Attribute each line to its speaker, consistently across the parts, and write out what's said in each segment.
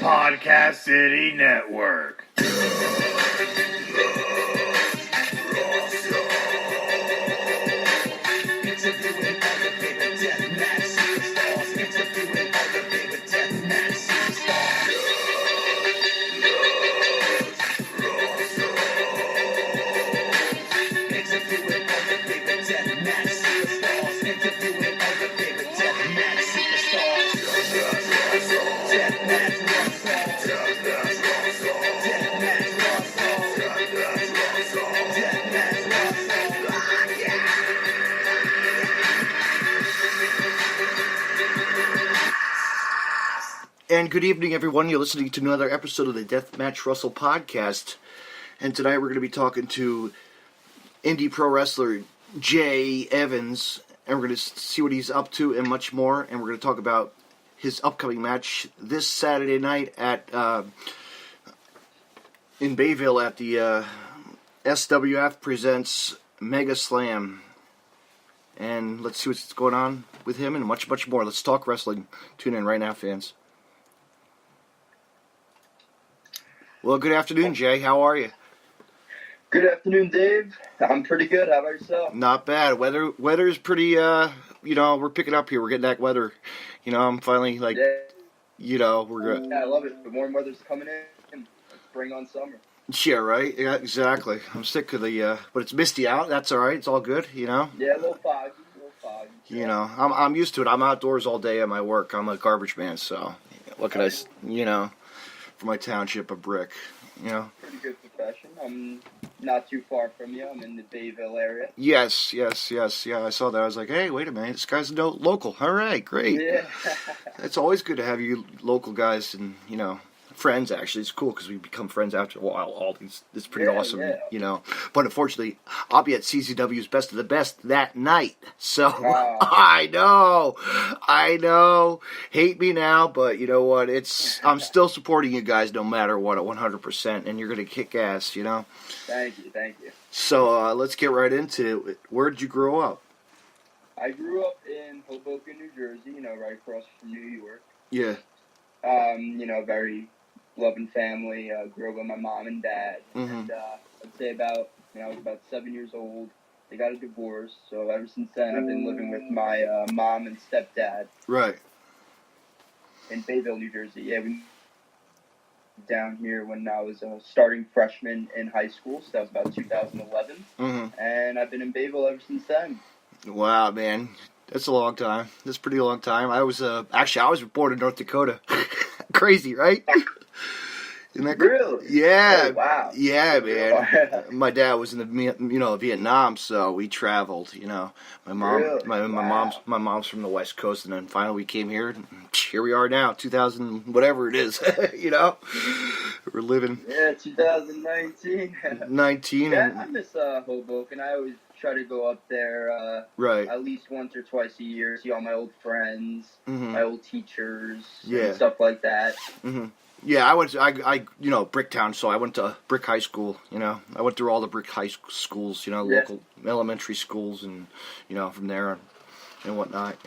Speaker 1: Podcast City Network.
Speaker 2: And good evening, everyone. You're listening to another episode of the Deathmatch Russell podcast. And tonight we're going to be talking to Indy pro wrestler Jay Evans. And we're going to see what he's up to and much more. And we're going to talk about his upcoming match this Saturday night at in Bayville at the SWF Presents Mega Slam. And let's see what's going on with him and much, much more. Let's talk wrestling. Tune in right now, fans. Well, good afternoon, Jay. How are you?
Speaker 3: Good afternoon, Dave. I'm pretty good. How about yourself?
Speaker 2: Not bad. Weather's pretty, we're picking up here. We're getting that weather. I'm finally, we're good.
Speaker 3: Yeah, I love it. The warm weather's coming in. Let's bring on summer.
Speaker 2: Yeah, right? Yeah, exactly. I'm sick of but it's misty out. That's all right. It's all good,
Speaker 3: Yeah, a little foggy.
Speaker 2: I'm used to it. I'm outdoors all day at my work. I'm a garbage man, so what can I, for my township, a brick,
Speaker 3: Pretty good profession. I'm not too far from you. I'm in the Bayville area.
Speaker 2: Yes. Yeah, I saw that. I was like, hey, wait a minute. This guy's local. All right, great.
Speaker 3: Yeah.
Speaker 2: It's always good to have you local guys and, friends, actually. It's cool because we become friends after a while. It's pretty awesome, But unfortunately, I'll be at CZW's Best of the Best that night. So, I know. Hate me now, but you know what? I'm still supporting you guys no matter what at 100%, and you're going to kick ass,
Speaker 3: Thank you.
Speaker 2: So, let's get right into it. Where did you grow up?
Speaker 3: I grew up in Hoboken, New Jersey, right across from New York.
Speaker 2: Yeah.
Speaker 3: Very loving family. Grew up with my mom and dad.
Speaker 2: Mm-hmm.
Speaker 3: And I'd say I was about 7 years old. They got a divorce, so ever since then I've been living with my mom and stepdad.
Speaker 2: Right.
Speaker 3: In Bayville, New Jersey. Yeah, we moved down here when I was a starting freshman in high school, so that was about 2011.
Speaker 2: Mm-hmm.
Speaker 3: And I've been in Bayville ever since then.
Speaker 2: Wow, man. That's a long time. That's a pretty long time. I was born in North Dakota. Crazy, right? Isn't that
Speaker 3: really?
Speaker 2: Yeah.
Speaker 3: Oh, wow.
Speaker 2: Yeah, man. My dad was in the Vietnam, so we traveled. My mom,
Speaker 3: really?
Speaker 2: my mom's from the West Coast, and then finally we came here. And here we are now, 2000, whatever it is. We're living.
Speaker 3: Yeah, 2019.
Speaker 2: 19.
Speaker 3: Yeah, I miss Hoboken. I always try to go up there.
Speaker 2: Right.
Speaker 3: At least once or twice a year, see all my old friends,
Speaker 2: mm-hmm.
Speaker 3: my old teachers,
Speaker 2: yeah.
Speaker 3: and stuff like that.
Speaker 2: Mm-hmm. Yeah, I Bricktown, so I went to Brick High School, I went through all the Brick High schools, local elementary schools, and, from there and whatnot,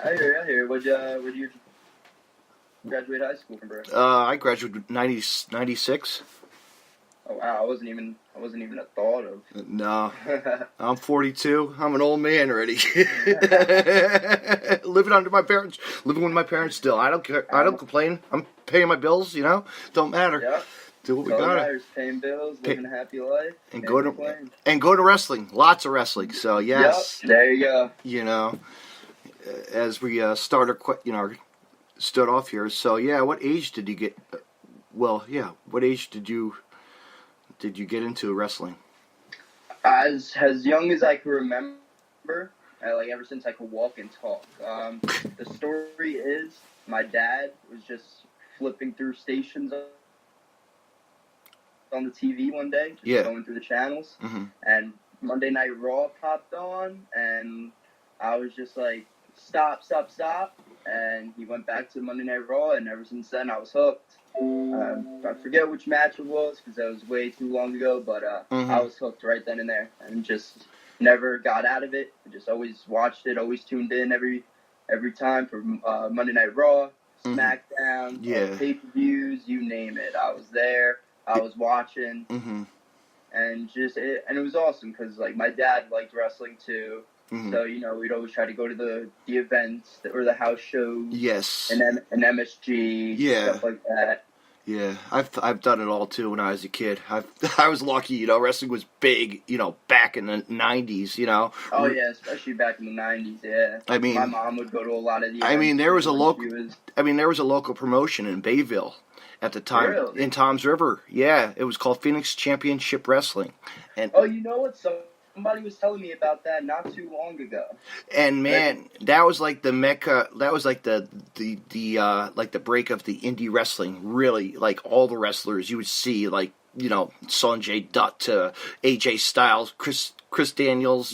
Speaker 3: I hear. What'd you graduate high school from, bro?
Speaker 2: I graduated 96.
Speaker 3: Oh, wow, I wasn't even a thought of.
Speaker 2: No, I'm 42. I'm an old man already. living with my parents still. I don't care. I don't complain. I'm paying my bills. Don't matter.
Speaker 3: Yeah.
Speaker 2: Do what we gotta.
Speaker 3: Matters, paying bills, living a happy life,
Speaker 2: and go to wrestling. Lots of wrestling. So yes.
Speaker 3: Yep, there you go.
Speaker 2: As we start off here. So yeah, what age did you get? What age did you get into wrestling?
Speaker 3: As young as I can remember, ever since I could walk and talk. The story is my dad was just flipping through stations on the TV one day, going through the channels,
Speaker 2: mm-hmm.
Speaker 3: and Monday Night Raw popped on, and I was just like, stop, and he went back to Monday Night Raw, and ever since then I was hooked. I forget which match it was because that was way too long ago, but
Speaker 2: mm-hmm.
Speaker 3: I was hooked right then and there and just never got out of it. I just always watched it, always tuned in every time for Monday Night Raw, SmackDown,
Speaker 2: Yeah.
Speaker 3: pay-per-views, you name it. I was there. I was watching,
Speaker 2: Mm-hmm.
Speaker 3: and it was awesome because like my dad liked wrestling too.
Speaker 2: Mm-hmm.
Speaker 3: So we'd always try to go to the events or the house shows.
Speaker 2: Yes.
Speaker 3: And MSG, stuff like that.
Speaker 2: Yeah, I've done it all too when I was a kid. I was lucky, wrestling was big, back in the 90s,
Speaker 3: Oh yeah, especially back in the 90s. Yeah.
Speaker 2: I mean,
Speaker 3: my mom would go to a lot of the.
Speaker 2: I mean, there was a local.
Speaker 3: Was...
Speaker 2: there was a local promotion in Bayville at the time,
Speaker 3: really?
Speaker 2: in Toms River. Yeah, it was called Phoenix Championship Wrestling. And
Speaker 3: oh, you know what? Somebody was telling me about that not too long ago.
Speaker 2: And man, that was like the mecca. That was like the break of the indie wrestling. Really, like all the wrestlers you would see, like Sanjay Dutt to AJ Styles, Chris Daniels,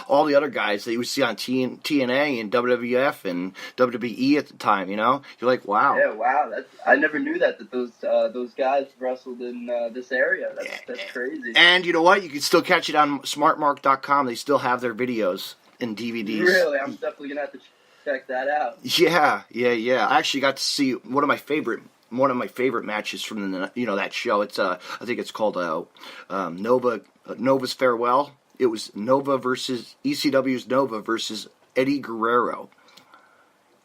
Speaker 2: all the other guys that you would see on TNA and WWF and WWE at the time. You're like, wow.
Speaker 3: Yeah, wow. I never knew that those guys wrestled in this area. That's crazy.
Speaker 2: And you know what? You can still catch it on smartmark.com. They still have their videos and DVDs.
Speaker 3: Really? I'm definitely going to have to check that out.
Speaker 2: Yeah. I actually got to see one of my favorite matches from that show. It's I think it's called Nova's Farewell. It was Nova versus ECW's Nova versus Eddie Guerrero.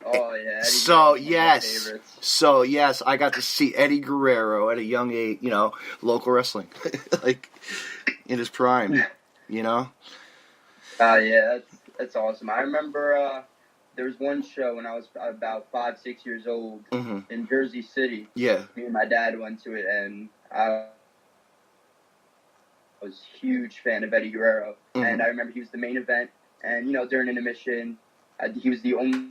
Speaker 3: Oh yeah.
Speaker 2: So yes, I got to see Eddie Guerrero at a young age. Local wrestling, like in his prime.
Speaker 3: Yeah, that's awesome. I remember there was one show when I was about 5-6 years old in Jersey City.
Speaker 2: Yeah.
Speaker 3: Me and my dad went to it, and I was a huge fan of Eddie Guerrero. And I remember he was the main event, and during intermission, he was the only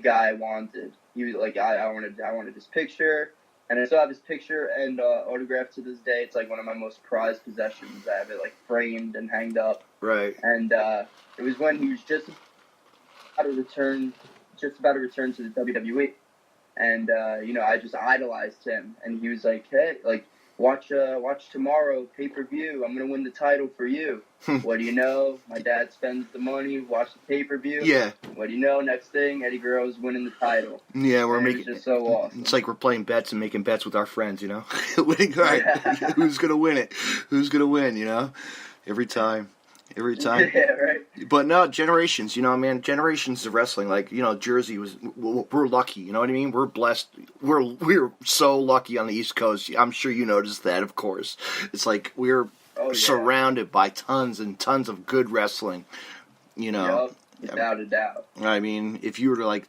Speaker 3: guy I wanted. He was like, I wanted this picture, and I still have his picture and autographed to this day. It's like one of my most prized possessions. I have it like framed and hanged up.
Speaker 2: Right.
Speaker 3: And it was when he was just about to return to the WWE, and I just idolized him. And he was like, hey, like, watch tomorrow pay-per-view. I'm gonna win the title for you. What do you know? My dad spends the money, watch the pay-per-view.
Speaker 2: Yeah.
Speaker 3: What do you know? Next thing, Eddie Guerrero's winning the title.
Speaker 2: Yeah,
Speaker 3: it's just so awesome.
Speaker 2: It's like we're playing bets and making bets with our friends, winning. All right, who's gonna win it? Who's gonna win? Every time.
Speaker 3: Yeah, right.
Speaker 2: But no, generations, man, generations of wrestling. Like, Jersey we're lucky, you know what I mean? We're blessed. We're so lucky on the East Coast. I'm sure you noticed that, of course. It's like we're surrounded by tons and tons of good wrestling,
Speaker 3: Yep, without a doubt.
Speaker 2: I mean, if you were to like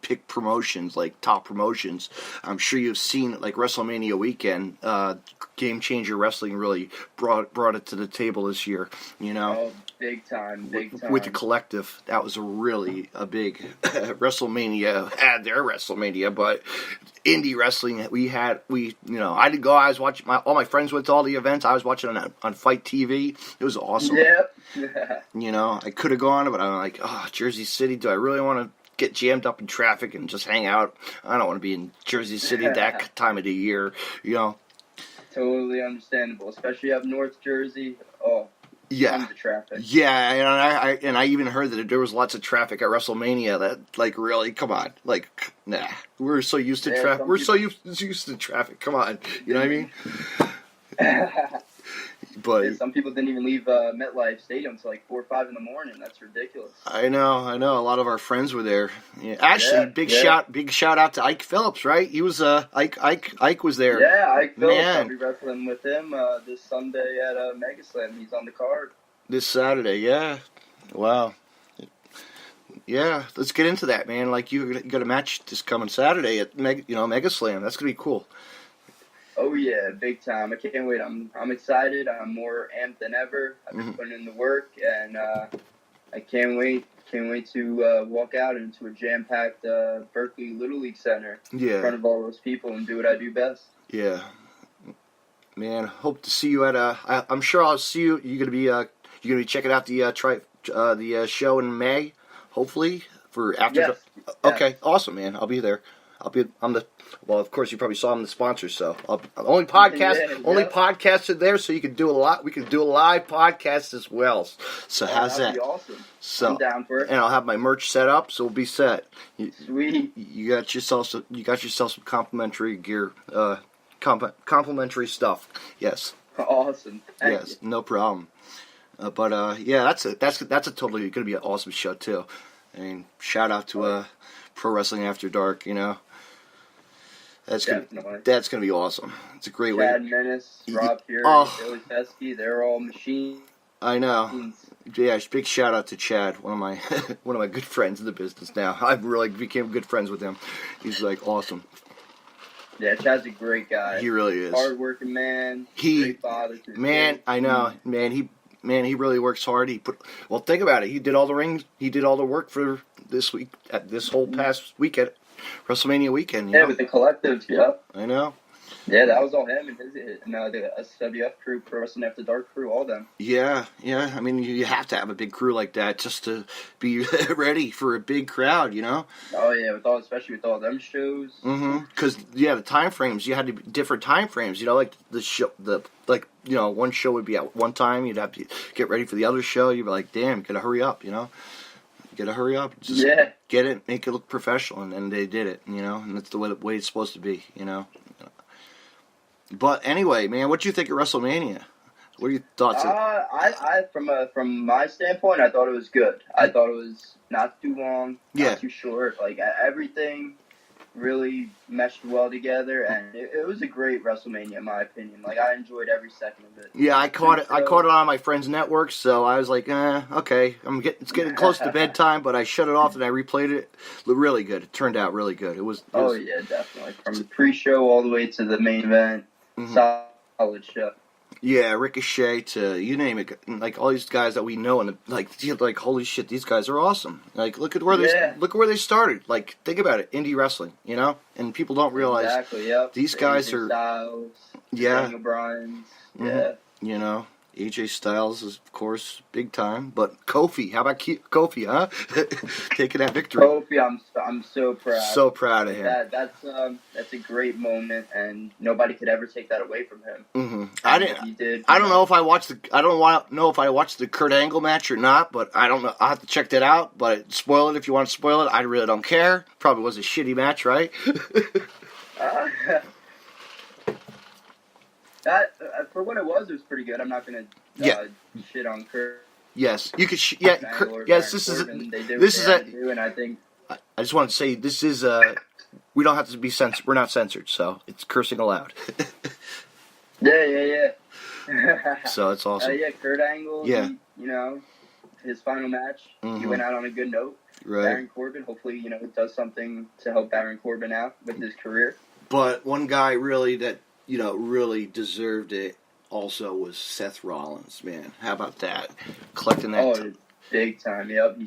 Speaker 2: pick promotions, like top promotions, I'm sure you've seen like WrestleMania weekend. Game Changer Wrestling really brought it to the table this year.
Speaker 3: Oh, big time.
Speaker 2: With the Collective, that was a big WrestleMania. Had their WrestleMania, but indie wrestling I didn't go. I was watching all my friends went to all the events. I was watching on Fight TV. It was awesome.
Speaker 3: Yep.
Speaker 2: I could have gone, but I'm like, Jersey City. Do I really want to get jammed up in traffic and just hang out? I don't want to be in Jersey City that time of the year.
Speaker 3: Totally understandable, especially up North Jersey. Oh,
Speaker 2: yeah,
Speaker 3: tons of traffic.
Speaker 2: Yeah, and I even heard that there was lots of traffic at WrestleMania. That, like, really, come on, like, nah, we're so used to traffic. We're so used to traffic. Come on, you know what I mean? But
Speaker 3: some people didn't even leave MetLife Stadium until like 4 or 5 in the morning. That's ridiculous.
Speaker 2: I know. A lot of our friends were there. Yeah. Actually, big shout out to Ike Phillips, right? He was Ike was there.
Speaker 3: Yeah, Ike Phillips. I'll be wrestling with him this Sunday at Megaslam. He's on the card
Speaker 2: this Saturday. Yeah, wow. Yeah, let's get into that, man. Like, you got a match this coming Saturday at Megaslam. That's gonna be cool.
Speaker 3: Oh yeah, big time! I can't wait. I'm excited. I'm more amped than ever. I've been putting in the work, and I can't wait. Can't wait to walk out into a jam-packed Berkeley Little League Center in front of all those people and do what I do best. Yeah,
Speaker 2: man. Hope to see you at I'm sure I'll see you. You're gonna be checking out the show in May, hopefully for after.
Speaker 3: Yes.
Speaker 2: Okay, awesome, man. I'll be there. Of course you probably saw I'm the sponsor, so only podcasted there, so you can do a lot. We can do a live podcast as well. So how's
Speaker 3: that'd
Speaker 2: that?
Speaker 3: be awesome.
Speaker 2: So
Speaker 3: I'm down for it.
Speaker 2: and I'll have my merch set up, so we'll be set.
Speaker 3: Sweet.
Speaker 2: You got yourself some complimentary gear, complimentary stuff. Yes.
Speaker 3: Awesome. Thank
Speaker 2: Yes,
Speaker 3: you.
Speaker 2: no problem. Yeah, that's a totally going to be an awesome show too. I mean, shout out to Pro Wrestling After Dark. You know, that's gonna be awesome. It's a great
Speaker 3: Chad
Speaker 2: way.
Speaker 3: Menace, Rob Fury, Billy Pesky, they're all machines.
Speaker 2: I know. Yeah, big shout out to Chad, one of my one of my good friends in the business now. I really became good friends with him. He's like awesome.
Speaker 3: Yeah, Chad's a great guy.
Speaker 2: He really is.
Speaker 3: Hard-working man. Great father to his kids.
Speaker 2: I know. He really works hard. Think about it. He did all the rings. He did all the work for this week, at this whole past weekend, WrestleMania weekend.
Speaker 3: Yeah, with the collective, yeah.
Speaker 2: I know.
Speaker 3: Yeah, that was all him and the SWF crew, Pro Wrestling After Dark crew, all them.
Speaker 2: Yeah. I mean, you have to have a big crew like that just to be ready for a big crowd, you know?
Speaker 3: Oh, yeah, especially with all them shows.
Speaker 2: Mm-hmm. Because, the time frames, you had to be different time frames, you know, like one show would be at one time, you'd have to get ready for the other show, you'd be like, damn, gotta hurry up, you know? You gotta hurry up, just get it, make it look professional, and they did it, you know? And that's the way it's supposed to be, you know? But anyway, man, what do you think of WrestleMania? What are your thoughts?
Speaker 3: From my standpoint, I thought it was good. I thought it was not too long, not too short. Like everything really meshed well together, and it was a great WrestleMania in my opinion. Like I enjoyed every second of it.
Speaker 2: Yeah, I caught it on my friend's network, so I was like, okay, it's getting close to bedtime, but I shut it off and I replayed it. Really good. It turned out really good. It was
Speaker 3: yeah, definitely. From the pre-show all the way to the main event, solid show.
Speaker 2: Yeah, Ricochet to you name it, like all these guys that we know, and like holy shit, these guys are awesome. Like look at where they started. Like think about it, indie wrestling, you know, and people don't realize these guys are
Speaker 3: Styles, Daniel Bryan's,
Speaker 2: you know. AJ Styles is, of course, big time. But Kofi, how about Kofi, huh? Taking that victory.
Speaker 3: Kofi, I'm so proud.
Speaker 2: So proud of him.
Speaker 3: That's a great moment, and nobody could ever take that away from him.
Speaker 2: Mm-hmm.
Speaker 3: I
Speaker 2: don't know if I watched the Kurt Angle match or not, but I don't know. I'll have to check that out. But spoil it if you want to spoil it. I really don't care. Probably was a shitty match, right?
Speaker 3: That for what it was pretty good. I'm not gonna shit on Kurt.
Speaker 2: Yes, you could.
Speaker 3: Yes, this is and I think
Speaker 2: I just want to say this is we don't have to be censored. We're not censored, so it's cursing allowed.
Speaker 3: Yeah.
Speaker 2: So it's awesome.
Speaker 3: Kurt Angle.
Speaker 2: Yeah,
Speaker 3: his final match. He went out on a good note.
Speaker 2: Right.
Speaker 3: Baron Corbin. Hopefully, it does something to help Baron Corbin out with his career.
Speaker 2: But one guy really really deserved it also was Seth Rollins, man. How about that? Collecting that.
Speaker 3: Oh, big time, yep.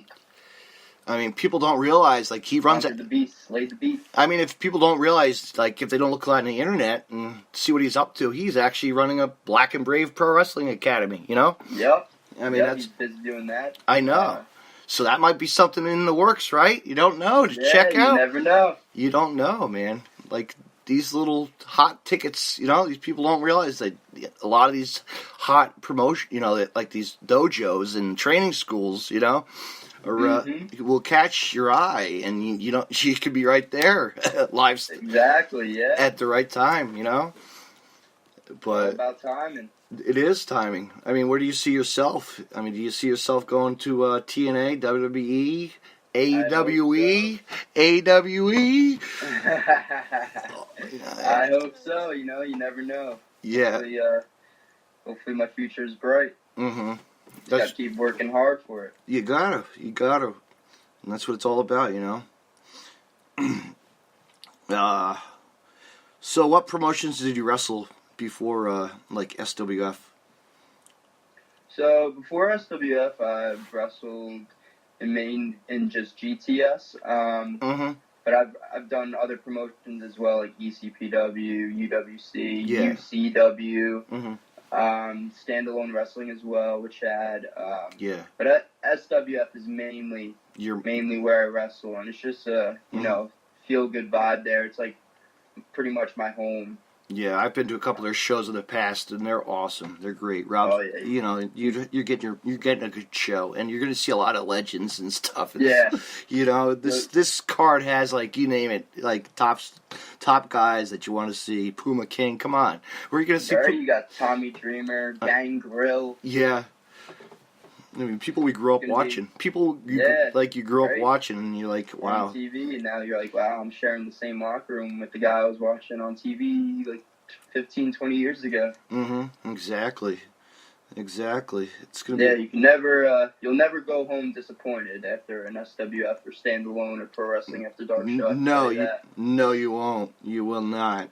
Speaker 2: I mean, people don't realize, like, he runs
Speaker 3: the beast, slayed the beast.
Speaker 2: I mean, if people don't realize, like, if they don't look on the internet and see what he's up to, he's actually running a Black and Brave Pro Wrestling Academy, you know?
Speaker 3: Yep.
Speaker 2: I mean,
Speaker 3: he's busy doing that.
Speaker 2: I know. So that might be something in the works, right? You don't know. Check out.
Speaker 3: You never know.
Speaker 2: You don't know, man. Like, these little hot tickets, these people don't realize that a lot of these hot promotion, like these dojos and training schools, will catch your eye, and you could be right there, live.
Speaker 3: Exactly, yeah.
Speaker 2: At the right time, But
Speaker 3: all about timing.
Speaker 2: It is timing. I mean, where do you see yourself? I mean, do you see yourself going to TNA, WWE? AWE.
Speaker 3: I hope so. You never know.
Speaker 2: Yeah.
Speaker 3: Hopefully my future is bright.
Speaker 2: Mm-hmm.
Speaker 3: Just gotta keep working hard for it.
Speaker 2: You gotta. And that's what it's all about, So what promotions did you wrestle before, like SWF?
Speaker 3: So before SWF, I wrestled in just GTS. But I've done other promotions as well, like ECPW, UWC, UCW, standalone wrestling as well, which had But SWF is mainly where I wrestle, and it's just feel good vibe there. It's like pretty much my home.
Speaker 2: Yeah, I've been to a couple of their shows in the past, and they're awesome. They're great. Rob, you know, you're getting a good show, and you're going to see a lot of legends and stuff.
Speaker 3: Yeah.
Speaker 2: You know, this card has, like, you name it, like top guys that you want to see. Puma King, come on, where are you going to see?
Speaker 3: Right, you got Tommy Dreamer, Gang Grill.
Speaker 2: Yeah. I mean, people we grew up watching. People you grew up watching, and you're like, wow.
Speaker 3: On TV, and now you're like, wow, I'm sharing the same locker room with the guy I was watching on TV like 15, 20 years ago.
Speaker 2: Mm-hmm. Exactly. It's gonna be.
Speaker 3: Yeah, you'll never go home disappointed after an SWF or standalone or pro wrestling after dark show.
Speaker 2: No, you won't. You will not,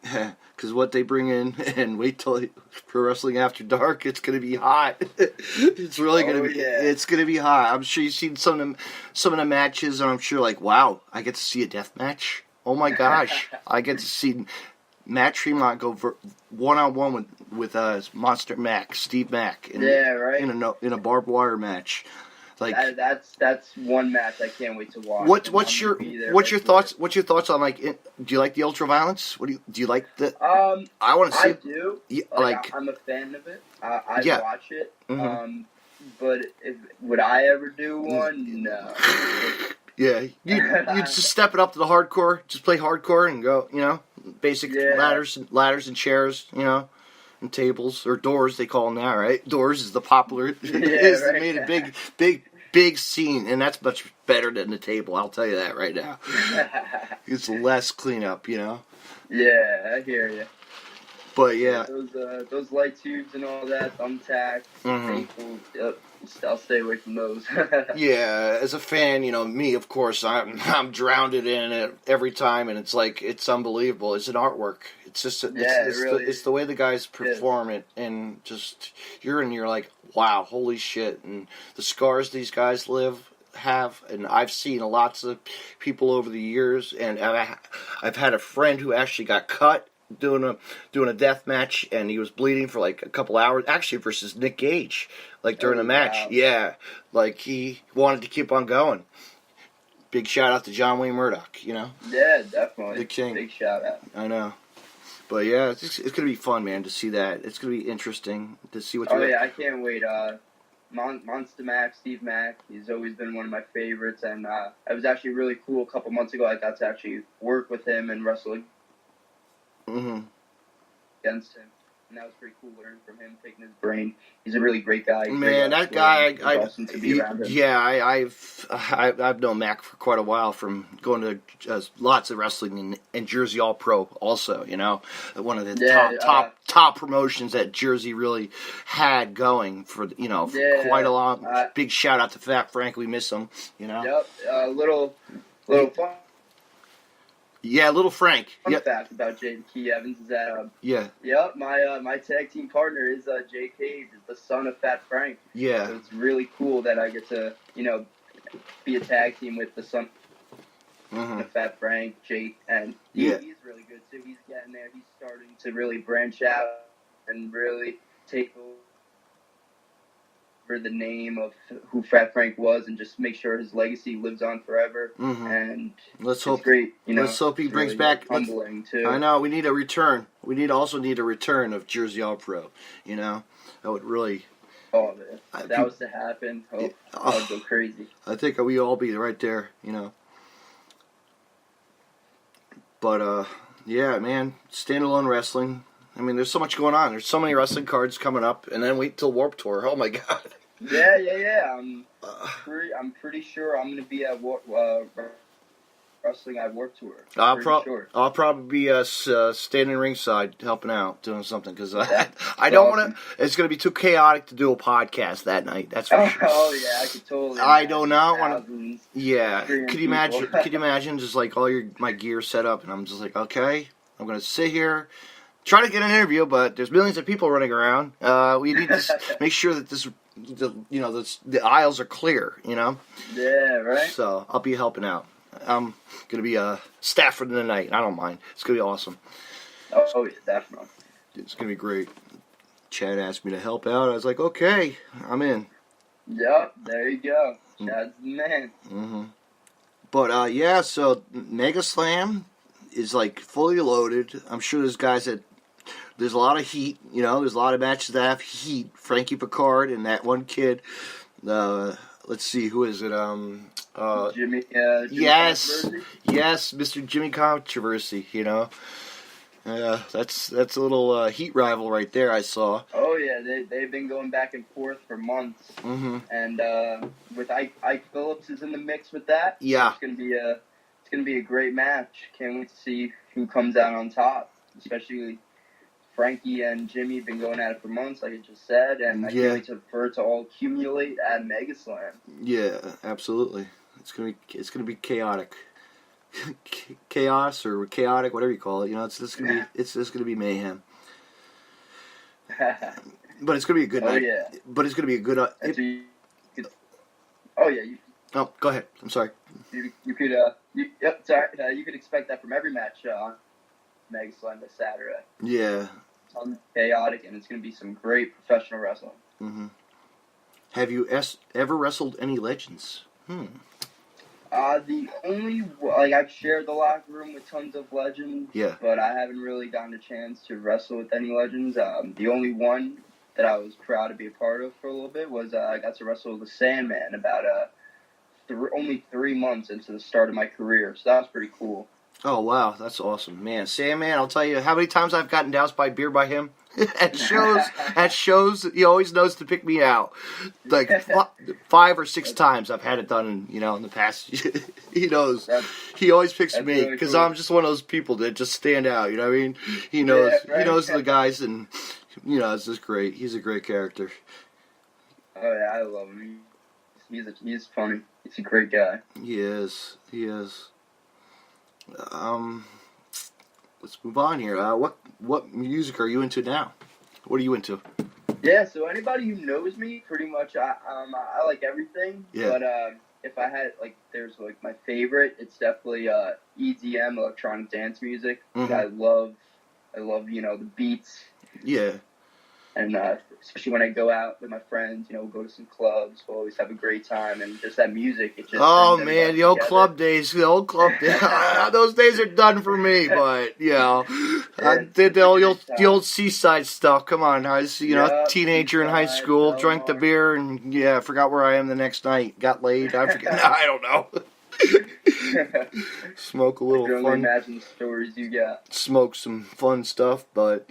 Speaker 2: because what they bring in and wait till pro wrestling after dark, it's gonna be hot. It's really gonna be.
Speaker 3: Yeah.
Speaker 2: It's gonna be hot. I'm sure you've seen some of the matches, and I'm sure like, wow, I get to see a death match. Oh my gosh, I get to see Matt Tremont go one-on-one with Monster Mac, Steve Mack. In a barbed wire match. Like
Speaker 3: that's one match I can't wait to watch.
Speaker 2: What's your thoughts? What's your thoughts on, like? Do you like the ultra violence? Do you like the? I want to see.
Speaker 3: I do.
Speaker 2: Yeah,
Speaker 3: I'm a fan of it. I watch it.
Speaker 2: Mm-hmm.
Speaker 3: But would I ever do one? No.
Speaker 2: Yeah, you just step it up to the hardcore. Just play hardcore and go. You know, basic ladders and chairs. You know, and tables or doors they call them now, right? Doors is the popular. They made a big scene, and that's much better than the table. I'll tell you that right now. It's less cleanup, you know.
Speaker 3: Yeah, I hear you.
Speaker 2: But yeah,
Speaker 3: those light tubes and all that, thumbtacks, staples. Yep, I'll stay away from those.
Speaker 2: Yeah, as a fan, you know me, of course, I'm drowned in it every time, and it's like it's unbelievable. It's an artwork. It's just it's the way the guys perform it, and just you're like, wow, holy shit, and the scars these guys have, and I've seen lots of people over the years, and I've had a friend who actually got cut doing a death match, and he was bleeding for like a couple hours, actually versus Nick Gage, like during the match. Wow. Yeah, like he wanted to keep on going. Big shout out to John Wayne Murdoch, you know.
Speaker 3: Yeah, definitely.
Speaker 2: The king.
Speaker 3: Big shout out.
Speaker 2: I know. But yeah, it's gonna be fun, man, to see that. It's gonna be interesting to see what.
Speaker 3: I can't wait. Monster Mac, Steve Mack, he's always been one of my favorites, and it was actually really cool. A couple months ago, I got to actually work with him and wrestle against him, and that was pretty cool learning from him, taking his brain. He's a really great guy.
Speaker 2: Man, that guy,
Speaker 3: awesome to be around him.
Speaker 2: Yeah, I've known Mac for quite a while from going to lots of wrestling in Jersey All Pro. Also, you know, one of the top promotions that Jersey really had going for quite a long. Big shout out to Fat Frank, we miss him. You know.
Speaker 3: Yep, little fun.
Speaker 2: Yeah, Little Frank.
Speaker 3: Fun fact about Jay Key Evans is that my tag team partner is Jay Cage, is the son of Fat Frank.
Speaker 2: Yeah,
Speaker 3: so it's really cool that I get to be a tag team with the son of Fat Frank, Jake, and he's really good too. He's getting there. He's starting to really branch out and really take over the name of who Fat Frank was, and just make sure his legacy lives on forever. And
Speaker 2: let's hope
Speaker 3: great.
Speaker 2: Let's hope he brings back.
Speaker 3: Humbling too.
Speaker 2: I know we need a return. We also need a return of Jersey All Pro. You know, that would really.
Speaker 3: Oh man, if that was to happen, I'd go crazy.
Speaker 2: I think we all be right there. You know. But yeah, man, standalone wrestling. I mean, there's so much going on. There's so many wrestling cards coming up, and then wait till Warped Tour. Oh my God.
Speaker 3: Yeah. I'm pretty sure I'm gonna be at wrestling at Warped Tour.
Speaker 2: I'll probably be standing ringside, helping out, doing something, because I don't want to. It's gonna be too chaotic to do a podcast that night. That's for sure.
Speaker 3: Oh yeah, I could totally.
Speaker 2: I do not want to. Yeah,
Speaker 3: could
Speaker 2: you imagine? Could you imagine just like all my gear set up, and I'm just like, okay, I'm gonna sit here. Try to get an interview, but there's millions of people running around. We need to make sure that the aisles are clear. You know.
Speaker 3: Yeah. Right.
Speaker 2: So I'll be helping out. I'm gonna be a staff for the night. I don't mind. It's gonna be awesome.
Speaker 3: Oh yeah, definitely.
Speaker 2: It's gonna be great. Chad asked me to help out. I was like, okay, I'm in.
Speaker 3: Yep. There you go. Chad's the man.
Speaker 2: But yeah, so Mega Slam is like fully loaded. I'm sure there's guys that there's a lot of heat. You know, there's a lot of matches that have heat. Frankie Picard and that one kid. Let's see, who is it?
Speaker 3: Jimmy
Speaker 2: Yes,
Speaker 3: Controversy?
Speaker 2: yes, Mr. Jimmy Controversy. You know, that's a little heat rival right there. I saw.
Speaker 3: Oh yeah, they've been going back and forth for months,
Speaker 2: Mm-hmm.
Speaker 3: and with Ike Phillips is in the mix with that.
Speaker 2: Yeah.
Speaker 3: It's gonna be a great match. Can't wait to see who comes out on top. Especially Frankie and Jimmy have been going at it for months, like I just said, and I can't wait for it to all accumulate at Mega Slam.
Speaker 2: Yeah, absolutely. It's gonna be chaotic. Chaos or chaotic, whatever you call it. You know, it's just gonna be mayhem. But it's gonna be a good night.
Speaker 3: Yeah.
Speaker 2: But it's gonna be a good.
Speaker 3: Oh yeah.
Speaker 2: Oh, go ahead. I'm sorry.
Speaker 3: You could you could expect that from every match on Mega Slam this Saturday.
Speaker 2: Yeah.
Speaker 3: It's chaotic, and it's going to be some great professional wrestling.
Speaker 2: Mm-hmm. Have you ever wrestled any legends?
Speaker 3: The only I've shared the locker room with tons of legends.
Speaker 2: Yeah.
Speaker 3: But I haven't really gotten a chance to wrestle with any legends. The only one that I was proud to be a part of for a little bit was I got to wrestle the Sandman about only 3 months into the start of my career, so that was pretty cool.
Speaker 2: Oh wow, that's awesome, man. Sandman, I'll tell you how many times I've gotten doused by beer by him at shows. He always knows to pick me out. Like 5 or 6 times I've had it done. In the past. He knows. He always picks me because
Speaker 3: really cool.
Speaker 2: I'm just one of those people that just stand out. You know what I mean? He knows.
Speaker 3: Yeah, right.
Speaker 2: He knows the guys, and it's just great. He's a great character.
Speaker 3: Oh yeah, I love him. He's funny. He's a great guy.
Speaker 2: He is. Let's move on here. What music are you into now? What are you into?
Speaker 3: Yeah, so anybody who knows me, pretty much, I like everything.
Speaker 2: Yeah.
Speaker 3: But if I had there's my favorite, it's definitely EDM, electronic dance music.
Speaker 2: Mm-hmm.
Speaker 3: I love the beats.
Speaker 2: Yeah.
Speaker 3: And especially when I go out with my friends, we'll go to some clubs. We'll always have a great time, and just that music. It just
Speaker 2: oh
Speaker 3: brings
Speaker 2: man,
Speaker 3: everybody
Speaker 2: the old
Speaker 3: together.
Speaker 2: club days. Those days are done for me. But I did the old seaside stuff. Come on, I was teenager in high school, drank the beer, and forgot where I am the next night. Got laid. I forget. I don't know. Smoke a little
Speaker 3: I can only
Speaker 2: fun.
Speaker 3: imagine the stories you got.
Speaker 2: Smoke some fun stuff, but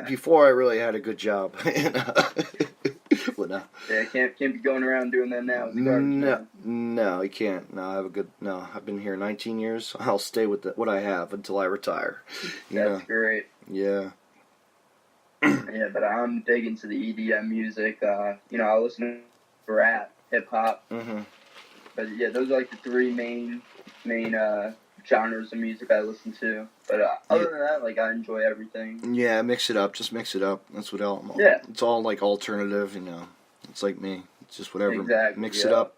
Speaker 2: before I really had a good job. But no.
Speaker 3: Yeah, can't be going around doing that now. It's garbage,
Speaker 2: No, you can't. No, I've been here 19 years. I'll stay with what I have until I retire.
Speaker 3: That's great.
Speaker 2: Yeah.
Speaker 3: Yeah, but I'm big into the EDM music. I listen to rap, hip hop.
Speaker 2: Mm-hmm.
Speaker 3: But yeah, those are the 3 main genres of music I listen to. But other than that, I enjoy everything.
Speaker 2: Yeah, mix it up. Just mix it up. That's what
Speaker 3: Yeah.
Speaker 2: It's all alternative. It's like me. It's just whatever.
Speaker 3: Exactly.
Speaker 2: Mix it up.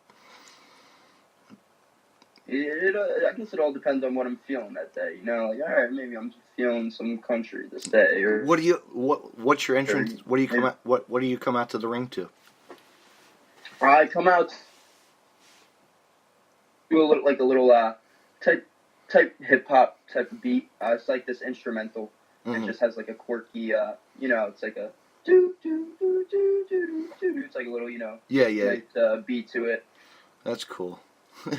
Speaker 3: I guess it all depends on what I'm feeling that day. All right, maybe I'm just feeling some country this day. Or
Speaker 2: What's your entrance? What do you come out? What do you come out to the ring to?
Speaker 3: I come out. Do a little type hip hop type of beat. It's like this instrumental.
Speaker 2: Mm-hmm.
Speaker 3: It just has a quirky, it's like a do do do do do do. It's like a little, nice beat to it.
Speaker 2: That's cool.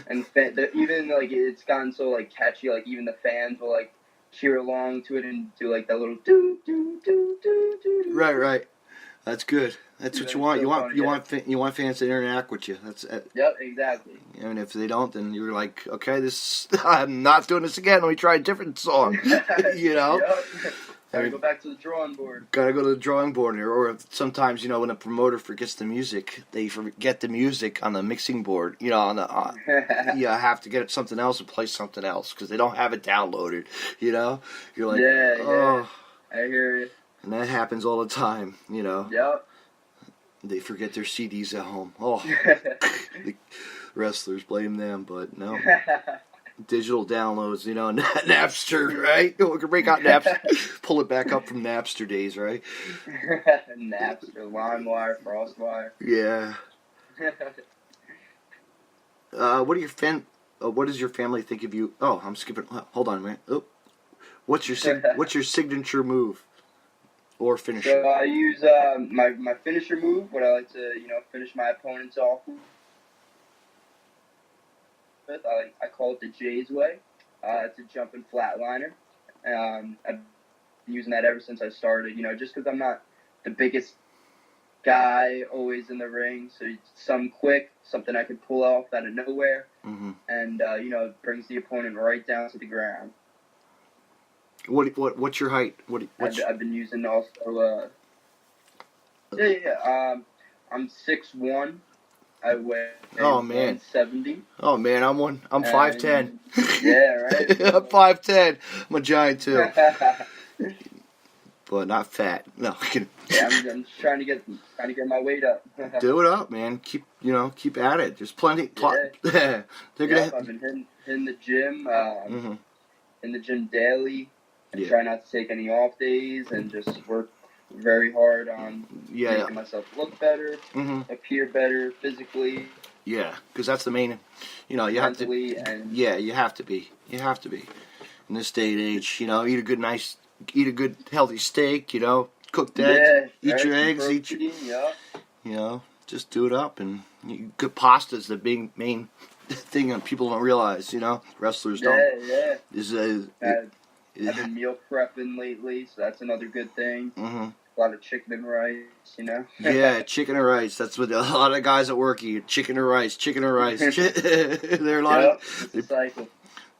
Speaker 3: And even it's gotten so catchy. Even the fans will cheer along to it and do that little do do do do do.
Speaker 2: Right. That's good. That's what you want.
Speaker 3: So
Speaker 2: You want fans to interact with you. That's
Speaker 3: Yep, exactly.
Speaker 2: And if they don't, then you're like, okay, I'm not doing this again. Let me try a different song.
Speaker 3: Yep. Gotta go back to the drawing board.
Speaker 2: Gotta go to the drawing board, or sometimes when a promoter forgets the music, they forget the music on the mixing board. You have to get something else and play something else because they don't have it downloaded. You're like,
Speaker 3: yeah. I hear you.
Speaker 2: And that happens all the time,
Speaker 3: Yep.
Speaker 2: They forget their CDs at home. Oh, the wrestlers blame them, but no. Digital downloads, Napster, right? We can break out Napster, pull it back up from Napster days, right?
Speaker 3: Napster, LimeWire, FrostWire.
Speaker 2: Yeah. What are your what does your family think of you? Oh, I'm skipping. Hold on, man. Oh, what's your signature move or finisher?
Speaker 3: So I use my finisher move, what I like to finish my opponents off with. I call it the Jay's way. It's a jumping flatliner. I've been using that ever since I started. Just because I'm not the biggest guy always in the ring, so some quick, something I could pull off out of nowhere, and it brings the opponent right down to the ground.
Speaker 2: What's your height?
Speaker 3: I've been using also. I'm 6'1". I weigh 170.
Speaker 2: Oh man, I'm 5'10".
Speaker 3: Yeah, right.
Speaker 2: I'm 5'10". I'm a giant too, but not fat. No.
Speaker 3: Yeah, I'm just trying to get my weight up.
Speaker 2: Do it up, man. Keep at it. There's plenty.
Speaker 3: Yeah. I've been hitting the gym. In the gym daily. I try not to take any off days and just work very hard on making myself look better, appear better physically.
Speaker 2: Yeah, because that's the main. You have to. You have to be. You have to be. In this day and age, eat a good healthy steak. Cooked eggs. Eat your eggs. Just do it up, and good pasta's the big main thing that people don't realize. Wrestlers don't.
Speaker 3: I've been meal prepping lately, so that's another good thing. A lot of chicken and rice,
Speaker 2: Yeah, chicken and rice. That's what a lot of guys at work eat. Chicken and rice. They're a lot
Speaker 3: cycle.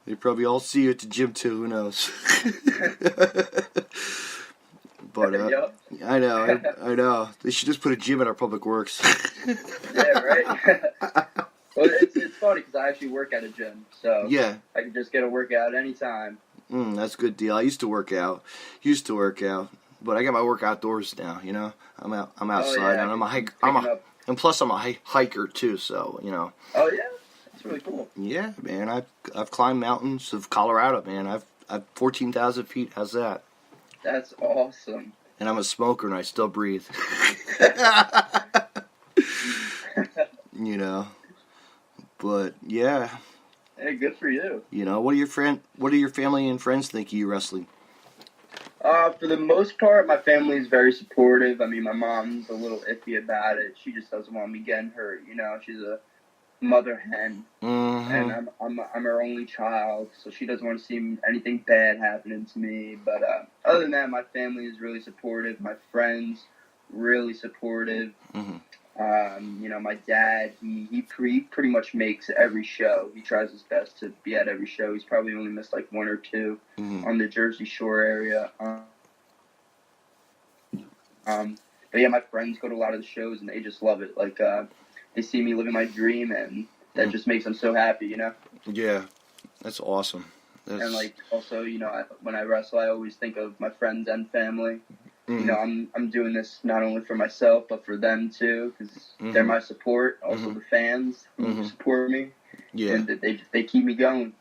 Speaker 2: They probably all see you at the gym too. Who knows? But I know. They should just put a gym in our public works.
Speaker 3: Yeah, right. Well, it's funny because I actually work at a gym, so I can just get a workout anytime.
Speaker 2: That's a good deal. I used to work out, but I got my work outdoors now. I'm outside, and I'm a hiker. And plus I'm a hiker too. So
Speaker 3: Oh yeah, that's really cool.
Speaker 2: Yeah, man. I've climbed mountains of Colorado, man. I've 14,000 feet. How's that?
Speaker 3: That's awesome.
Speaker 2: And I'm a smoker, and I still breathe. But yeah.
Speaker 3: Hey, good for you.
Speaker 2: What do your family and friends think of you wrestling?
Speaker 3: For the most part, my family is very supportive. I mean, my mom's a little iffy about it. She just doesn't want me getting hurt. She's a mother hen, and I'm her only child, so she doesn't want to see anything bad happening to me. But other than that, my family is really supportive. My friends, really supportive. My dad, he pretty much makes every show. He tries his best to be at every show. He's probably only missed like one or two on the Jersey Shore area. But yeah, my friends go to a lot of the shows and they just love it. Like, they see me living my dream, and that just makes them so happy,
Speaker 2: Yeah, that's awesome.
Speaker 3: And like also, when I wrestle, I always think of my friends and family. I'm doing this not only for myself, but for them too, because they're my support. Also, the fans who support me. Yeah, and they keep me going.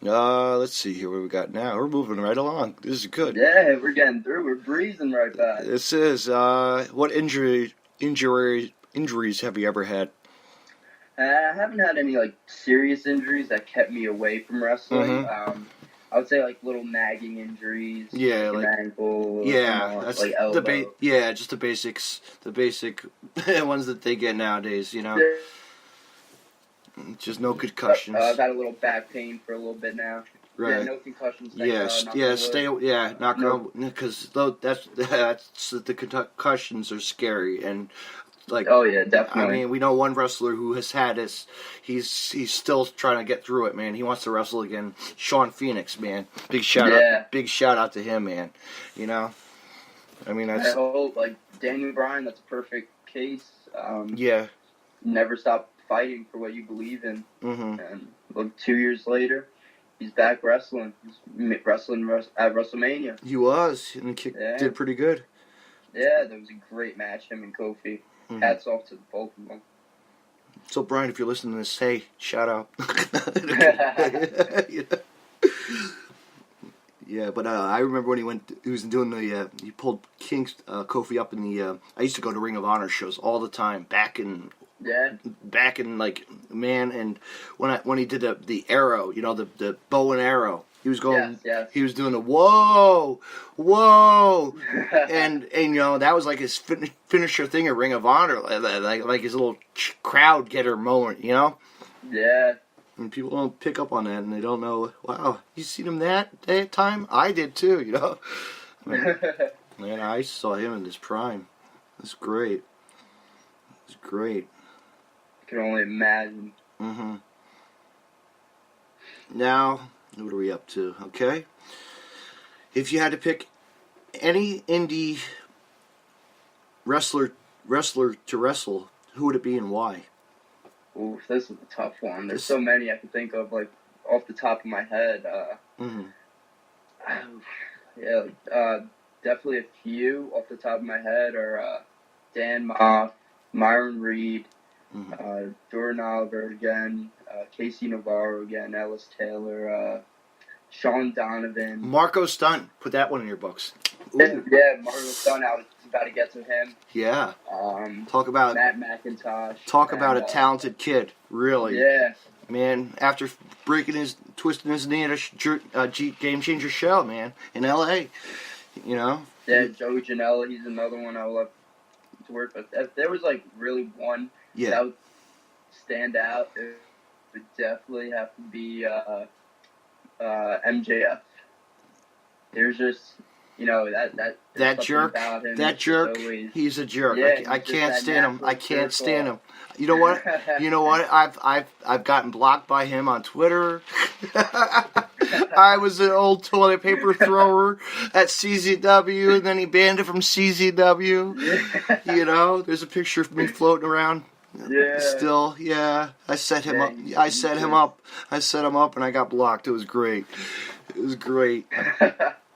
Speaker 2: Let's see here what we got now. We're moving right along. This is good.
Speaker 3: Yeah, we're getting through. We're breezing right by.
Speaker 2: This is what injuries have you ever had?
Speaker 3: I haven't had any like serious injuries that kept me away from wrestling. I would say like little nagging injuries. Yeah, like an ankle.
Speaker 2: Yeah, that's
Speaker 3: like elbow.
Speaker 2: Just the basics, the basic ones that they get nowadays. Just no concussions.
Speaker 3: I've had a little back pain for a little bit now. Right. Yeah, no concussions.
Speaker 2: Knock on, because that's the concussions are scary, and like.
Speaker 3: Oh yeah, definitely.
Speaker 2: I mean, we know one wrestler who has had this. He's still trying to get through it, man. He wants to wrestle again. Sean Phoenix, man. Big shout out to him, man. I mean, that's.
Speaker 3: I hope like Daniel Bryan. That's a perfect case. Never stop fighting for what you believe in. And look, 2 years later, he's back wrestling. He's wrestling at WrestleMania.
Speaker 2: He was, and did pretty good.
Speaker 3: Yeah, that was a great match, him and Kofi. Hats off to both of them.
Speaker 2: So, Brian, if you're listening to this, hey, shout out. Yeah, but I remember when he was doing he pulled Kofi up in the, I used to go to Ring of Honor shows all the time back in
Speaker 3: Yeah.
Speaker 2: back in and when he did the arrow, the bow and arrow, he was going,
Speaker 3: Yes.
Speaker 2: he was doing the whoa, and that was like his finisher thing at Ring of Honor, like his little crowd getter moment,
Speaker 3: Yeah.
Speaker 2: And people don't pick up on that, and they don't know. Wow, you seen him that time? I did too, Man, I saw him in his prime. It's great. It's great.
Speaker 3: I can only imagine.
Speaker 2: Mm-hmm. Now, what are we up to? Okay. If you had to pick any indie wrestler to wrestle, who would it be and why?
Speaker 3: Ooh, this is a tough one. There's so many I can think of, like, off the top of my head. Definitely a few off the top of my head are Dan Moff, Myron Reed, Jordan Oliver again, Casey Navarro again, Ellis Taylor, Sean Donovan.
Speaker 2: Marco Stunt. Put that one in your books.
Speaker 3: Yeah, Marco Stunt. I was about to get to him.
Speaker 2: Yeah. Talk about
Speaker 3: Matt McIntosh.
Speaker 2: Talk about a talented kid. Really.
Speaker 3: Yeah.
Speaker 2: Man, after twisting his knee at a Game Changer show, man, in L.A.,
Speaker 3: Yeah, Joey Janela, he's another one I would love to work with. If there was, like, really one that would stand out, it would definitely have to be MJF. There's just,
Speaker 2: that jerk.
Speaker 3: about him.
Speaker 2: That jerk.
Speaker 3: Always,
Speaker 2: he's a jerk.
Speaker 3: Yeah,
Speaker 2: I can't stand him. I can't stand him. You
Speaker 3: circle.
Speaker 2: know what? I've gotten blocked by him on Twitter. I was an old toilet paper thrower at CZW, and then he banned it from CZW. There's a picture of me floating around.
Speaker 3: Yeah.
Speaker 2: Still, yeah. I set him up. I set him up, and I got blocked. It was great.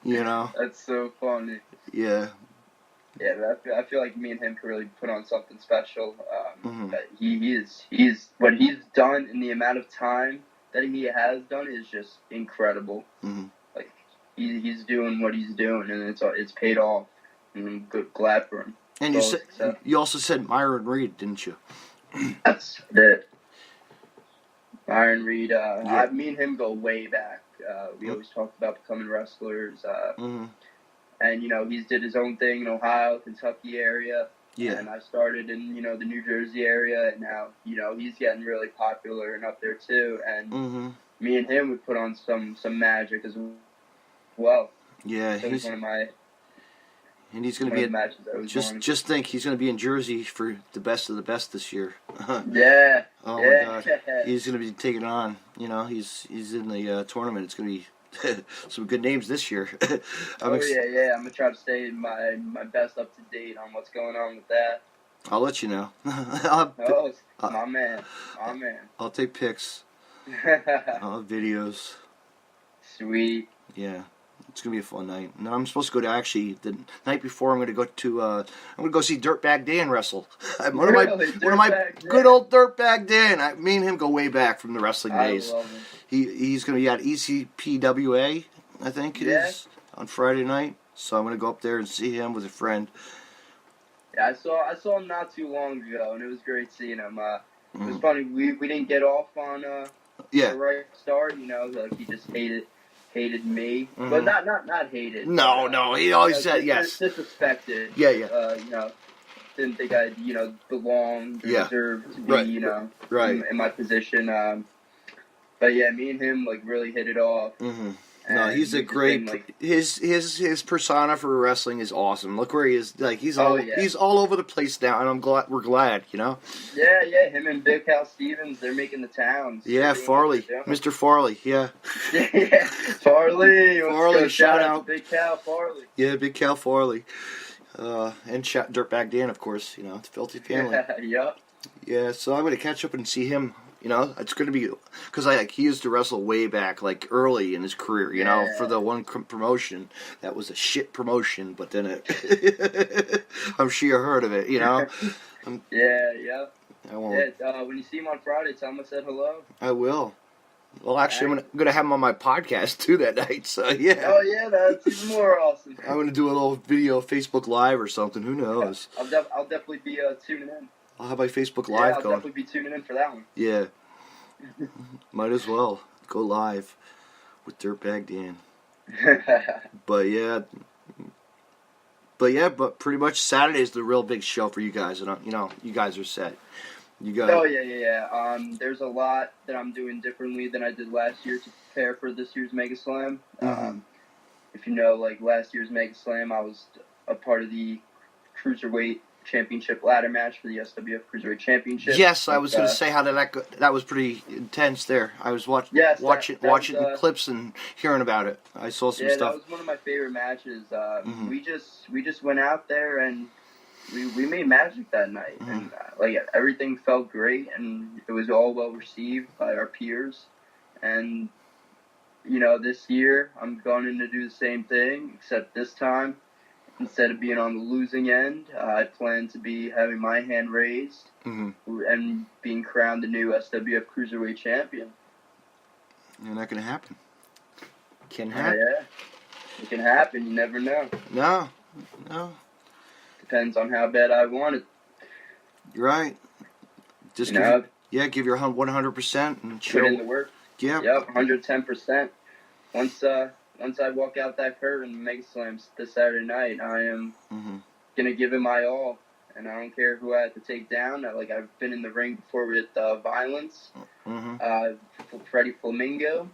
Speaker 3: That's so funny.
Speaker 2: Yeah.
Speaker 3: Yeah, I feel like me and him could really put on something special. He's what he's done in the amount of time that he has done is just incredible. Like he's doing what he's doing, and it's paid off. And I'm glad for him.
Speaker 2: And you also said Myron Reed, didn't you?
Speaker 3: That's it. Myron Reed. Me and him go way back. We always talked about becoming wrestlers. And, he's did his own thing in Ohio, Kentucky area.
Speaker 2: Yeah.
Speaker 3: And I started in, the New Jersey area. And now, he's getting really popular and up there, too. And me and him would put on some magic as well.
Speaker 2: Yeah.
Speaker 3: So he's one of my...
Speaker 2: And he's going to be just think he's going to be in Jersey for the best of the best this year.
Speaker 3: Yeah.
Speaker 2: Oh my God. He's going to be taking on. He's in the tournament. It's going to be some good names this year.
Speaker 3: I'm gonna try to stay my best up to date on what's going on with that.
Speaker 2: I'll let you know.
Speaker 3: My man.
Speaker 2: I'll take pics. I'll have videos.
Speaker 3: Sweet.
Speaker 2: Yeah. It's gonna be a fun night. And then I'm supposed to go to the night before. I'm gonna go see Dirtbag Dan wrestle. One of my good old Dirtbag Dan. Me and him go way back from the wrestling days.
Speaker 3: I love him.
Speaker 2: He's gonna be at ECPWA, I think it is, on Friday night. So I'm gonna go up there and see him with a friend.
Speaker 3: Yeah, I saw him not too long ago, and it was great seeing him. It was funny. We didn't get off on the right start. Like he just hated me, but not hated.
Speaker 2: No, he always said yes.
Speaker 3: Disrespected.
Speaker 2: Yeah.
Speaker 3: Didn't think I, belonged, deserved to be, in my position. But yeah, me and him really hit it off.
Speaker 2: No, he's a great. His persona for wrestling is awesome. Look where he is. He's all over the place now, and we're glad.
Speaker 3: Yeah. Him and Big Cal Stevens, they're making the towns.
Speaker 2: Yeah, Farley, Mr. Farley. Yeah.
Speaker 3: Yeah, Farley.
Speaker 2: Farley, shout out
Speaker 3: Big Cal Farley.
Speaker 2: Yeah, Big Cal Farley. And Dirtbag Dan, of course. It's Filthy Family.
Speaker 3: Yep.
Speaker 2: Yeah, so I'm going to catch up and see him. It's going to be because he used to wrestle way back, early in his career. For the one promotion that was a shit promotion, but then I'm sure you heard of it.
Speaker 3: Yeah.
Speaker 2: I won't.
Speaker 3: Yeah, when you see him on Friday, tell him I said hello.
Speaker 2: I will. Well, actually, I'm going to have him on my podcast too that night. So yeah.
Speaker 3: Oh yeah, that's even more awesome.
Speaker 2: I'm going to do a little video Facebook Live or something. Who knows?
Speaker 3: I'll definitely be tuning in.
Speaker 2: I'll have my Facebook
Speaker 3: Yeah,
Speaker 2: Live
Speaker 3: I'll
Speaker 2: going.
Speaker 3: definitely be tuning in for that one.
Speaker 2: Yeah. Might as well go live with Dirtbag Dan. But pretty much Saturday's the real big show for you guys, and you guys are set. You got.
Speaker 3: Oh yeah. There's a lot that I'm doing differently than I did last year to prepare for this year's Mega Slam. If you know, like last year's Mega Slam, I was a part of the Cruiserweight Championship ladder match for the SWF Cruiserweight Championship.
Speaker 2: Yes, I was going to say how did that go? That was pretty intense there. I was watching the clips and hearing about it. I saw some stuff.
Speaker 3: Yeah, that was one of my favorite matches. We just went out there and we made magic that night, and everything felt great, and it was all well received by our peers. And this year I'm going to do the same thing, except this time, instead of being on the losing end, I plan to be having my hand raised and being crowned the new SWF Cruiserweight Champion.
Speaker 2: You're not going to happen. Can happen.
Speaker 3: Yeah, it can happen. You never know.
Speaker 2: No.
Speaker 3: Depends on how bad I want it.
Speaker 2: You're right. Just give your 100% and chill.
Speaker 3: Put in the work.
Speaker 2: Yeah.
Speaker 3: Yep, 110%. Once I walk out that curtain and Mega Slams this Saturday night, I am gonna give it my all, and I don't care who I have to take down. I've been in the ring before with Violence, Freddie Flamingo,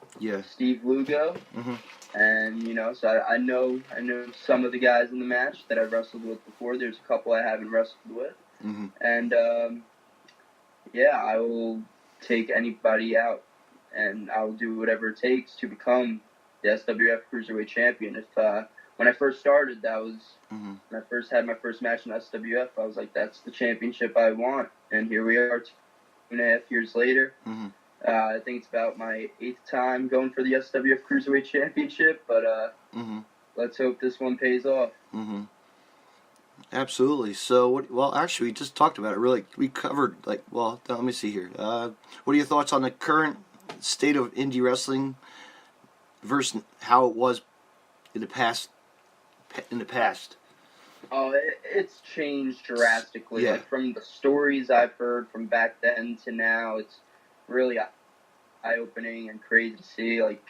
Speaker 3: Steve Lugo, and so I know some of the guys in the match that I've wrestled with before. There's a couple I haven't wrestled with, and I will take anybody out, and I will do whatever it takes to become the SWF Cruiserweight Champion. When I first started, that was when I first had my first match in SWF. I was like, that's the championship I want, and here we are 2.5 years later. I think it's about my 8th time going for the SWF Cruiserweight Championship, but let's hope this one pays off.
Speaker 2: Absolutely. So, actually, we just talked about it. Really, we covered let me see here. What are your thoughts on the current state of indie wrestling versus how it was in the past?
Speaker 3: Oh, it's changed drastically.
Speaker 2: Yeah.
Speaker 3: Like, from the stories I've heard from back then to now, it's really eye-opening and crazy to see. What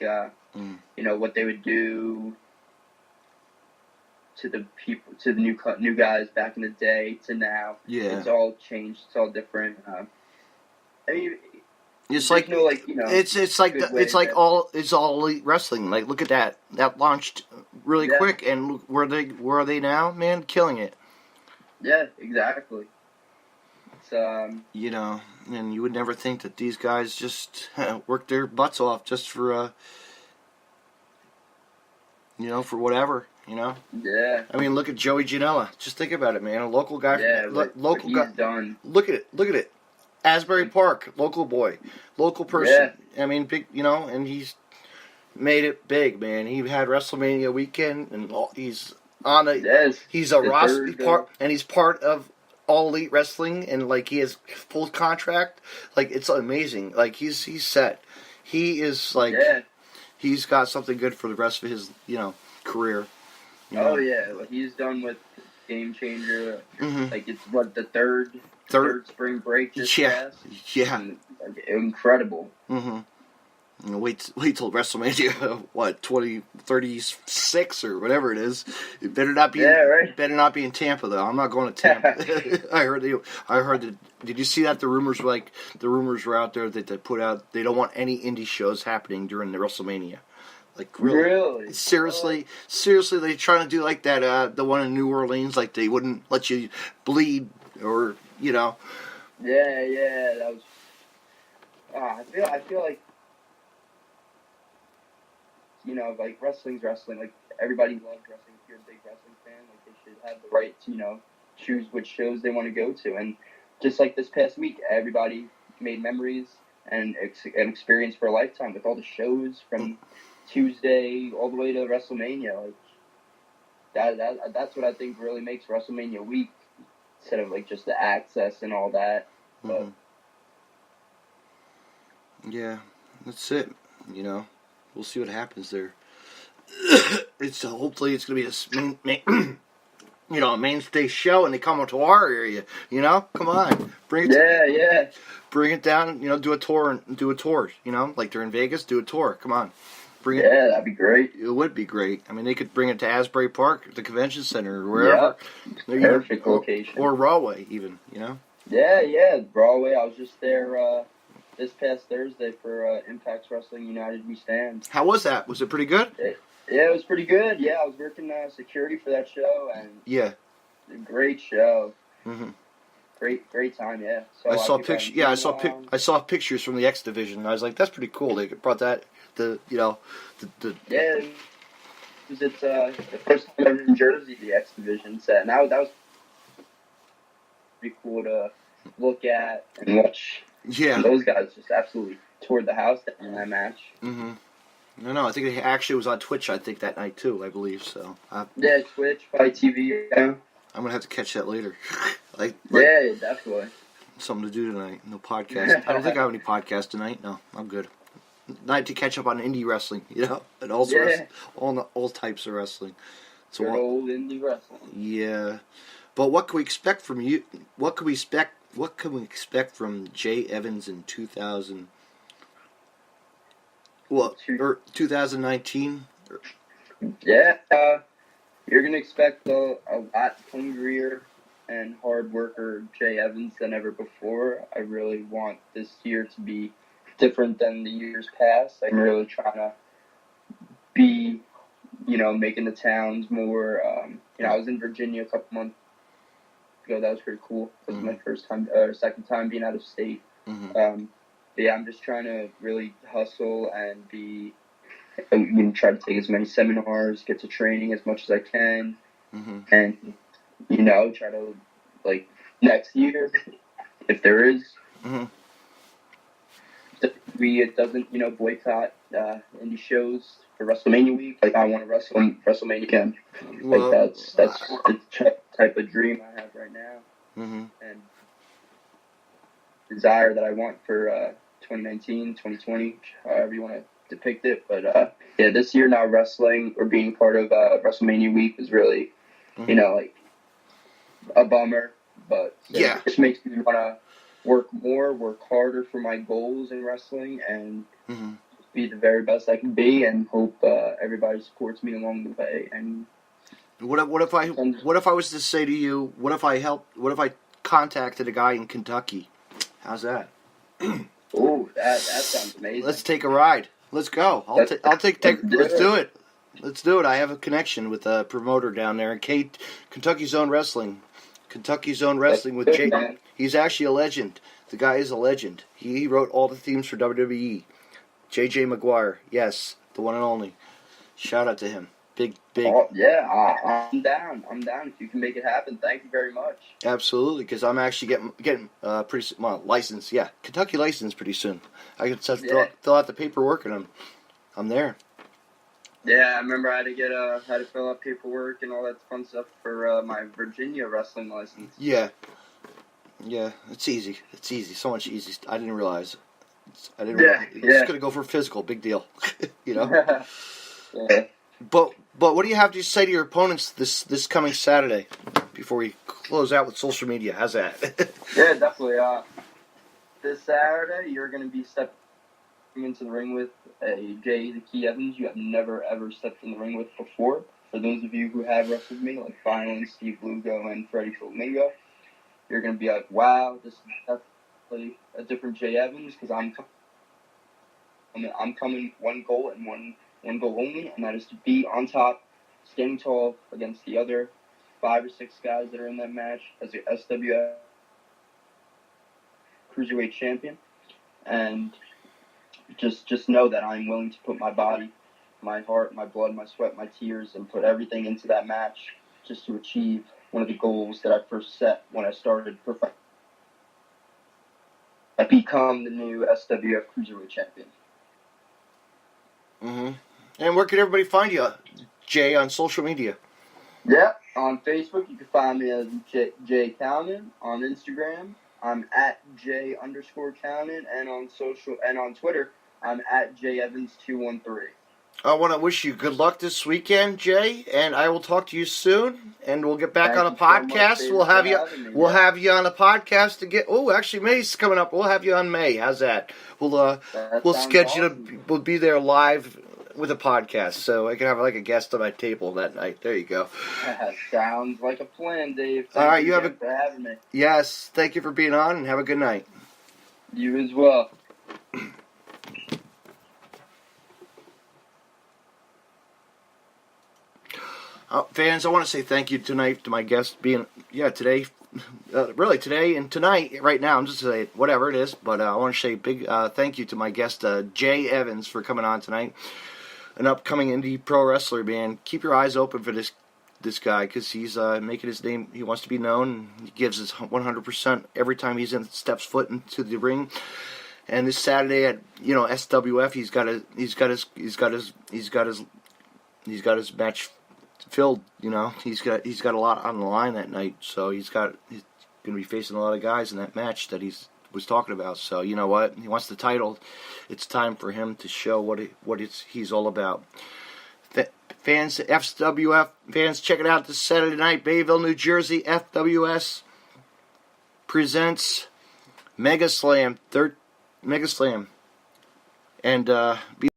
Speaker 3: they would do to the people, to the new guys back in the day to now.
Speaker 2: Yeah.
Speaker 3: It's all changed. It's all different.
Speaker 2: It's like it's all elite wrestling. Like, look at that. That launched really quick, and where are they now, man? Killing it.
Speaker 3: Yeah, exactly. It's
Speaker 2: and you would never think that these guys just work their butts off just for for whatever.
Speaker 3: Yeah.
Speaker 2: I mean, look at Joey Janela. Just think about it, man. A local guy.
Speaker 3: Yeah,
Speaker 2: local guy.
Speaker 3: Done.
Speaker 2: Look at it. Asbury Park, local boy, local person. Yeah. I mean, big, and he's made it big, man. He had WrestleMania weekend, and he's on a.
Speaker 3: Yes,
Speaker 2: he's a roster part, and he's part of All Elite Wrestling, and he has full contract. It's amazing. He's set. He is he's got something good for the rest of his career.
Speaker 3: Oh yeah, he's done with Game Changer. It's the third spring break just passed.
Speaker 2: Yeah.
Speaker 3: Incredible.
Speaker 2: Wait till WrestleMania 2036 or whatever it is. It better not be better not be in Tampa though. I'm not going to Tampa. I heard that. Did you see that the rumors were out there that they put out they don't want any indie shows happening during the WrestleMania.
Speaker 3: Really?
Speaker 2: Seriously, they trying to do like that the one in New Orleans, they wouldn't let you bleed or
Speaker 3: Yeah, that was. I feel like wrestling's wrestling. Everybody loves wrestling. If you're a big wrestling fan, they should have the right to choose which shows they want to go to. And just like this past week, everybody made memories and an experience for a lifetime with all the shows from Tuesday all the way to WrestleMania. That's what I think really makes WrestleMania week. Instead of just the access and all that. But
Speaker 2: yeah, that's it. We'll see what happens there. Hopefully it's gonna be a mainstay show, and they come to our area. Come on, bring it.
Speaker 3: Yeah.
Speaker 2: Bring it down. Do a tour like they're in Vegas. Do a tour. Come on, bring it.
Speaker 3: Yeah, that'd be great.
Speaker 2: It would be great. I mean, they could bring it to Asbury Park, the convention center, or wherever.
Speaker 3: Yep. Perfect location.
Speaker 2: Or Rahway, even.
Speaker 3: Yeah. Broadway. I was just there this past Thursday for Impact Wrestling United We Stand.
Speaker 2: How was that? Was it pretty good?
Speaker 3: Yeah, it was pretty good. Yeah, I was working security for that show, and
Speaker 2: yeah,
Speaker 3: great show.
Speaker 2: Mm-hmm.
Speaker 3: Great time. Yeah. So
Speaker 2: I saw pictures. Yeah, I saw pictures from the X Division. And I was like, that's pretty cool. They brought that. Yeah.
Speaker 3: It was the first time ever in Jersey, the X Division set, and that was pretty cool to look at and watch.
Speaker 2: Yeah.
Speaker 3: Those guys just absolutely tore the house down in that match.
Speaker 2: Mm-hmm. No, I think it actually was on Twitch, I think, that night, too, I believe, so.
Speaker 3: Yeah, Twitch, Fight TV, yeah.
Speaker 2: I'm going to have to catch that later.
Speaker 3: Yeah, definitely.
Speaker 2: Something to do tonight. No podcast. I don't think I have any podcast tonight. No, I'm good. Night to catch up on indie wrestling, and also all types of wrestling.
Speaker 3: So old indie wrestling.
Speaker 2: Yeah. But what can we expect from you? What can we expect from Jay Evans in 2000? Well, or 2019?
Speaker 3: Yeah, you're gonna expect a lot hungrier and hard worker Jay Evans than ever before. I really want this year to be different than the years past. I'm really trying to be, making the towns more. I was in Virginia a couple months ago. That was pretty cool. It was my second time being out of state.
Speaker 2: Mm-hmm.
Speaker 3: Yeah, I'm just trying to really hustle and try to take as many seminars, get to training as much as I can, and try to next year, if there is, it doesn't boycott indie shows for WrestleMania week. I want to wrestle in WrestleMania again. That's the type of dream I have right now, and desire that I want for 2019, 2020, however you want to depict it. But this year now wrestling or being part of WrestleMania week is really, a bummer. But it just makes me want to work harder for my goals in wrestling, and be the very best I can be, and hope everybody supports me along the way. And
Speaker 2: what if I was to say to you, what if I contacted a guy in Kentucky? How's that?
Speaker 3: Oh, that sounds amazing.
Speaker 2: Let's take a ride. Let's go. Let's do it. Let's do it. I have a connection with a promoter down there in Kentucky Zone Wrestling. Kentucky Zone Wrestling with Jay. He's actually a legend. The guy is a legend. He wrote all the themes for WWE. J.J. McGuire. Yes, the one and only. Shout out to him. Big.
Speaker 3: Oh, yeah, I'm down. If you can make it happen, thank you very much.
Speaker 2: Absolutely, because I'm actually getting licensed. Yeah, Kentucky license pretty soon. I can fill out the paperwork, and I'm there.
Speaker 3: Yeah, I remember I had to fill out paperwork and all that fun stuff for my Virginia wrestling license.
Speaker 2: Yeah, it's easy. It's easy, so much easy. I didn't realize. Just gonna go for physical, big deal.
Speaker 3: Yeah.
Speaker 2: But what do you have to say to your opponents this coming Saturday before we close out with social media? How's that?
Speaker 3: Yeah, definitely. This Saturday, you're going to be stepping into the ring with a Jay the Key Evans you have never, ever stepped in the ring with before. For those of you who have wrestled me, like Violence, Steve Lugo, and Freddie Flamingo, you're going to be like, wow, this is definitely a different Jay Evans, because I'm coming one goal and one goal only, and that is to be on top, standing tall against the other 5 or 6 guys that are in that match as the SWF Cruiserweight Champion. And just know that I'm willing to put my body, my heart, my blood, my sweat, my tears, and put everything into that match just to achieve one of the goals that I first set when I started I become the new SWF Cruiserweight Champion.
Speaker 2: And where can everybody find you, Jay, on social media?
Speaker 3: Yeah, on Facebook, you can find me as Jay Cownan. On Instagram, I'm at J_Cownan, and on Twitter, I'm at JEvans213.
Speaker 2: I want to wish you good luck this weekend, Jay, and I will talk to you soon. and we'll get back
Speaker 3: Thank
Speaker 2: on a
Speaker 3: you so much,
Speaker 2: podcast.
Speaker 3: David,
Speaker 2: We'll have
Speaker 3: for
Speaker 2: you.
Speaker 3: having me.
Speaker 2: We'll
Speaker 3: Yeah.
Speaker 2: have you on a podcast to get. Oh, actually, May's coming up. We'll have you on May. How's that? We'll
Speaker 3: That
Speaker 2: we'll
Speaker 3: sounds
Speaker 2: schedule.
Speaker 3: awesome.
Speaker 2: We'll be there live with a podcast, so I can have like a guest on my table that night. There you go.
Speaker 3: Sounds like a plan, Dave.
Speaker 2: All right,
Speaker 3: Thank
Speaker 2: you have
Speaker 3: again for having me.
Speaker 2: Yes, thank you for being on, and have a good night.
Speaker 3: You as well.
Speaker 2: Fans, I want to say thank you tonight to my guest being, today, really today and tonight, right now, I'm just saying whatever it is, but I want to say big thank you to my guest, Jay Evans, for coming on tonight, an upcoming indie pro wrestler, man. Keep your eyes open for this guy, because he's making his name, he wants to be known, he gives his 100% every time steps foot into the ring. And this Saturday at SWF, he's got his match filled. He's got a lot on the line that night, so he's going to be facing a lot of guys in that match that was talking about. So you know what, he wants the title. It's time for him to show what he's all about. Fans, FWF fans, check it out this Saturday night, Bayville, New Jersey. FWS presents Mega Slam, and be